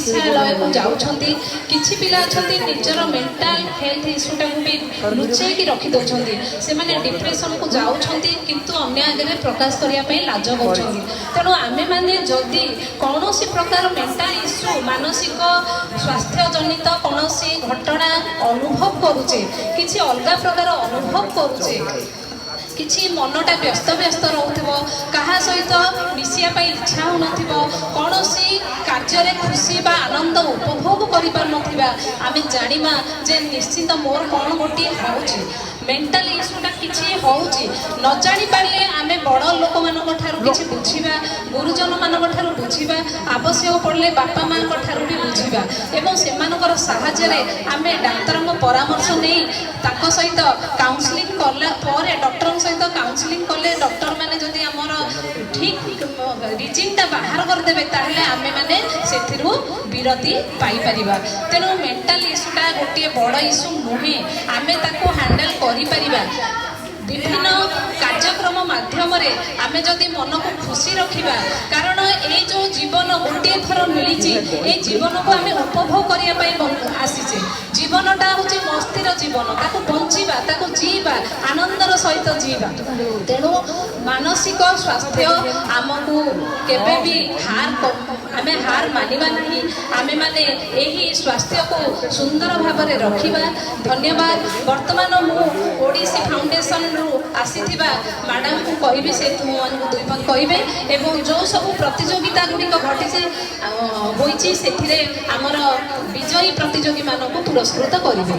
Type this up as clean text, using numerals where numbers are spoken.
चिकित्सालय को जाऊँगी किसी पिला अच्छा निजर मेंटाल हेल्थ इश्यूटा भी लुचेक रखिदौरान से मैंने डिप्रेशन को जाऊँगी किंतु अन्य आगे प्रकाश करने लाज कर तेणु आमे मैंने जदि कौन प्रकार मेंटाल इश्यू मानसिक स्वास्थ्य जनित कौन घटना अनुभव करुचे किसी अलग प्रकार अनुभव करुचे किसी मनटा व्यस्त व्यस्त रोथो क्या सहित मिसापी इच्छा हो कौन कार्य खुशी बा आनंद उपभोग करें जाना जे निश्चित मोर कौन गोटे हो मेंटल इश्यूटा किसी हो न जानी पारे आम बड़ लोक मान कि बुझा गुरुजन मान बुझा आवश्यक पड़े बापा माँ भी बुझा एवं से साहाय्य आम डाक्तर परामर्श नहीं सहित काउंसलिंग कला डॉक्टर सहित काउंसलिंग कले डॉक्टर मैंने जदि आमर ठीक रिजिनटा बाहर करदे ताहले आमे माने सेथिरु विरति पाई परिबा तेणु मेंटल इश्यूटा गोटे बड़ इश्यू नुहे आमे ताको हैंडल करि परिबा विभिन्न कार्यक्रम माध्यम आम जदि मन को खुशी रखा कारण ये जो जीवन गोटे थर मिली ये जीवन को आम उपभोग करने आसीचे जीवनटा हूँ मस्तिर जीवन ताको बंचीबा ताको जीवा आनंदर सहित जीवा तेणु मानसिक स्वास्थ्य आमको केबे भी आम हार मानिबा नहीं आमे माने यही स्वास्थ्य को सुंदर भाव में रखिबा धन्यवाद वर्तमान मु ओडिसी फाउंडेशन आसीथिबा मैडम को कहबी से दुई पद कहबे एवं जो सब प्रतियोगिता गुड़िक घटी होइछि सेथिरे आमर विजयी प्रतियोगी मानक पुरस्कृत करिवे।